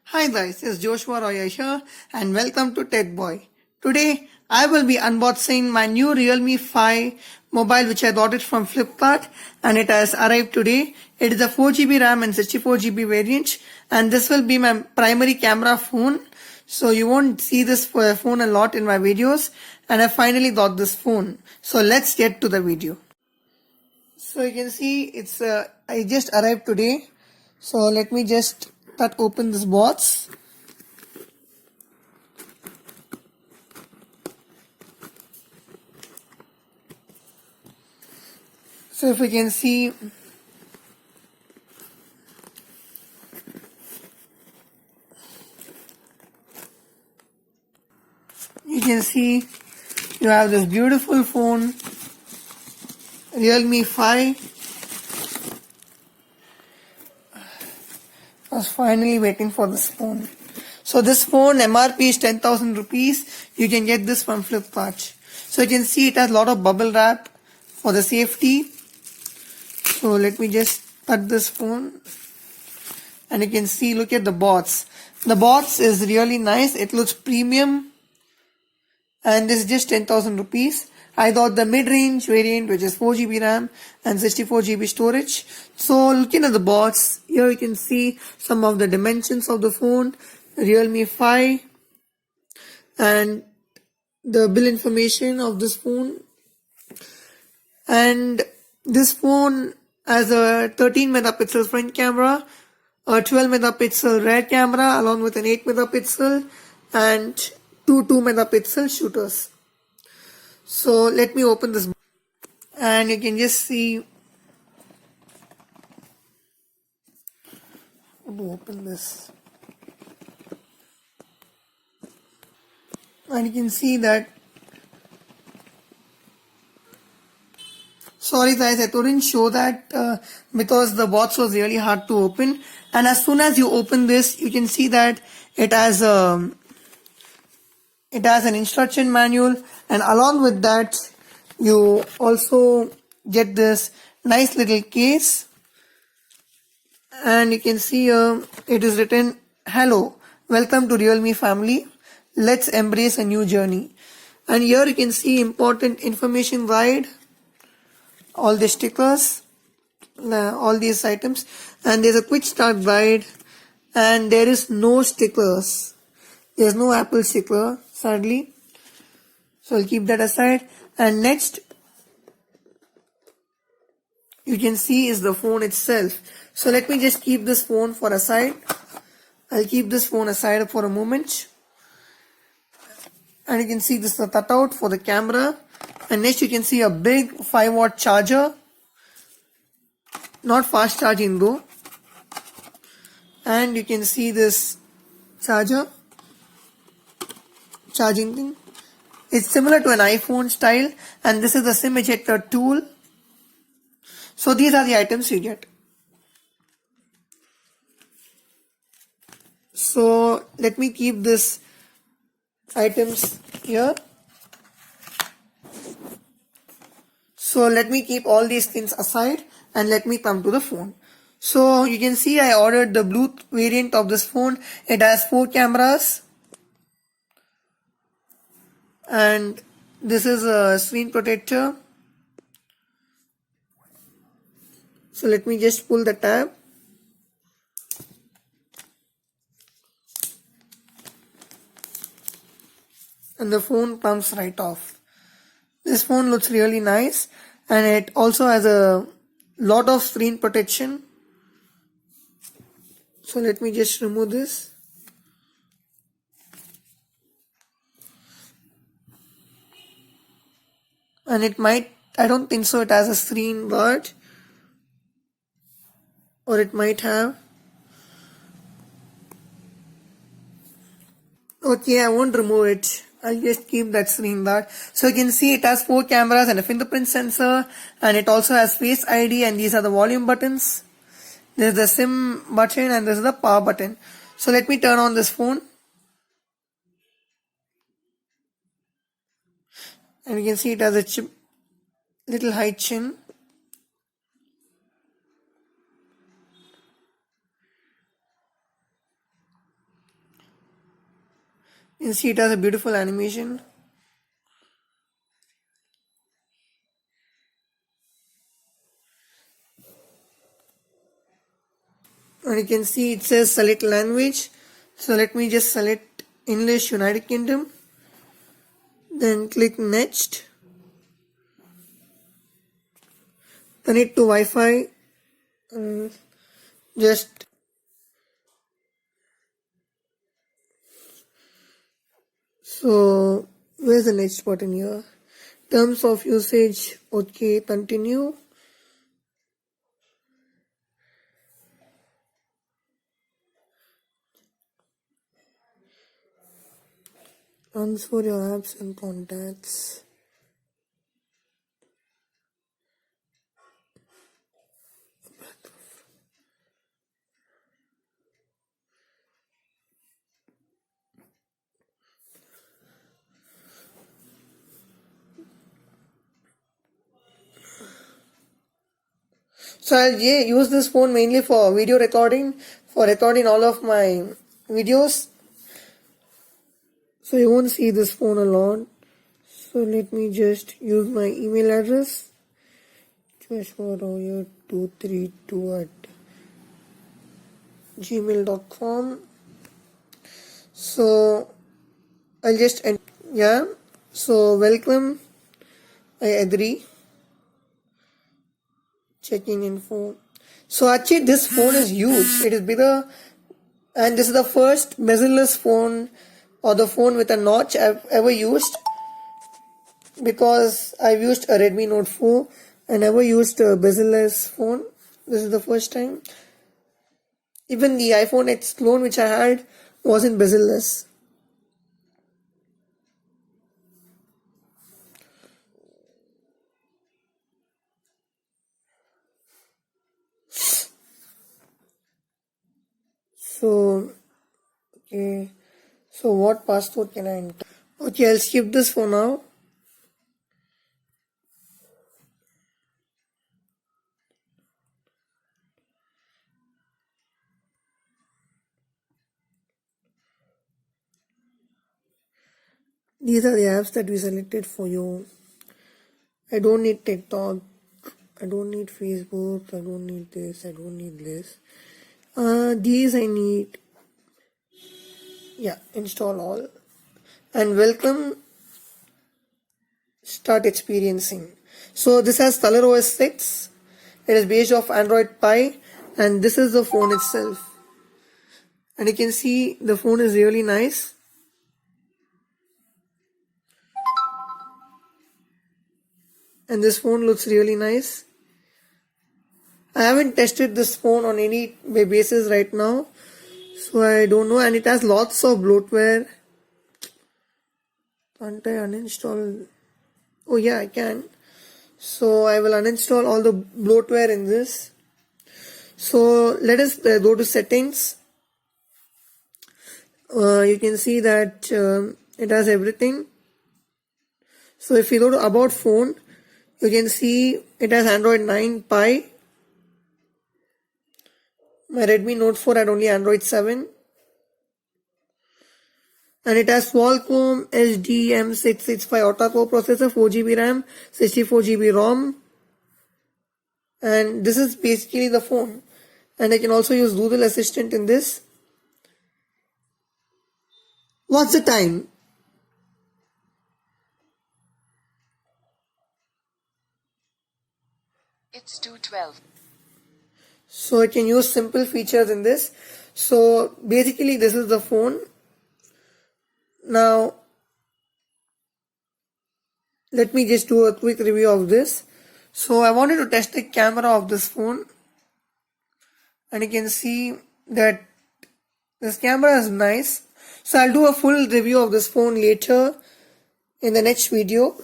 Hi guys, it's Joshua Roy here and welcome to Tech Boy. Today I will be unboxing my new Realme 5 mobile which I got it from Flipkart and it has arrived today. It is a 4GB RAM and 64GB variant and this will be my primary camera phone. So you won't see this phone a lot in my videos and I finally got this phone. So let's get to the video. So you can see I just arrived today. So let me just cut open this box. So if you can see, you have this beautiful phone, Realme 5. I was finally waiting for this phone. So this phone MRP is 10,000 rupees. You can get this from Flipkart. So you can see it has a lot of bubble wrap for the safety. So let me just cut this phone. And you can see, look at the box. The box is really nice. It looks premium. And this is just 10,000 rupees. I got the mid-range variant which is 4GB RAM and 64GB storage. So looking at the box, here you can see some of the dimensions of the phone, Realme 5 and the bill information of this phone. And this phone has a 13 megapixel front camera, a 12 megapixel rear camera along with an 8 megapixel and two 2 megapixel shooters. So let me open this and you can just see how to open this. And you can see that, sorry guys, I couldn't show that because the box was really hard to open. And as soon as you open this, you can see that it has an instruction manual, and along with that you also get this nice little case. And you can see it is written, "Hello, welcome to Realme family. Let's embrace a new journey." And here you can see important information guide, all the stickers, all these items, and there's a quick start guide, and there is no stickers. There's no Apple sticker, sadly. So I'll keep that aside. And next, you can see is the phone itself. So let me just keep this phone for a side. I'll keep this phone aside for a moment. And you can see this is the cutout for the camera. And next you can see a big 5-watt charger. Not fast charging though. And you can see this charging thing. It's similar to an iPhone style. And this is the SIM ejector tool. So these are the items you get. So let me keep this items here. So let me keep all these things aside and let me come to the phone. So you can see I ordered the blue variant of this phone. It has 4 cameras. And this is a screen protector. So let me just pull the tab. And the phone comes right off. This phone looks really nice and it also has a lot of screen protection. So let me just remove this. And it might, I don't think so, it has a screen guard. Or it might have. Okay, I won't remove it. I'll just keep that screen guard. So you can see it has 4 cameras and a fingerprint sensor, and it also has Face ID, and these are the volume buttons. There's the SIM button and this is the power button. So let me turn on this phone. And you can see it has a little high chin. You can see it has a beautiful animation. And you can see it says select language. So let me just select English United Kingdom. Then click next. Connect to Wi-Fi. Just so where's the next button here? Terms of usage. Okay, continue. Transfer your apps and contacts. So I'll use this phone mainly for video recording, for recording all of my videos. So you won't see this phone a lot. So let me just use my email address. joshua232@gmail.com. So I'll just yeah. So welcome. I agree. Checking info. So actually this phone is huge. It is bigger, and this is the first bezel-less phone or the phone with a notch I've ever used, because I've used a Redmi Note 4 and never used a bezel-less phone. This is the first time. Even the iPhone X clone which I had wasn't bezel-less. So, okay. So what password can I enter? Okay, I'll skip this for now. These are the apps that we selected for you. I don't need TikTok. I don't need Facebook. I don't need this. I don't need this. These I need. Yeah, install all. And welcome. Start experiencing. So this has ColorOS 6. It is based off Android Pie. And this is the phone itself. And you can see the phone is really nice. And this phone looks really nice. I haven't tested this phone on any basis right now, so I don't know. And it has lots of bloatware. Can't I uninstall? Oh yeah, I can. So I will uninstall all the bloatware in this. So let us go to settings. You can see that it has everything. So if you go to about phone, you can see it has Android 9 Pie. My Redmi Note 4 had only Android 7. And it has Qualcomm SDM665 octa-core processor, 4GB RAM, 64GB ROM. And this is basically the phone. And I can also use Google Assistant in this. What's the time? It's 2:12. So I can use simple features in this. So basically this is the phone. Now let me just do a quick review of this. So I wanted to test the camera of this phone. And you can see that this camera is nice. So I'll do a full review of this phone later in the next video.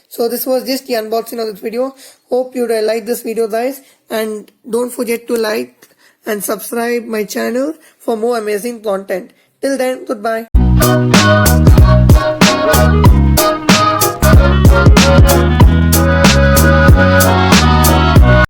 So this was just the unboxing of this video. Hope you like this video, guys. And don't forget to like and subscribe my channel for more amazing content. Till then, goodbye.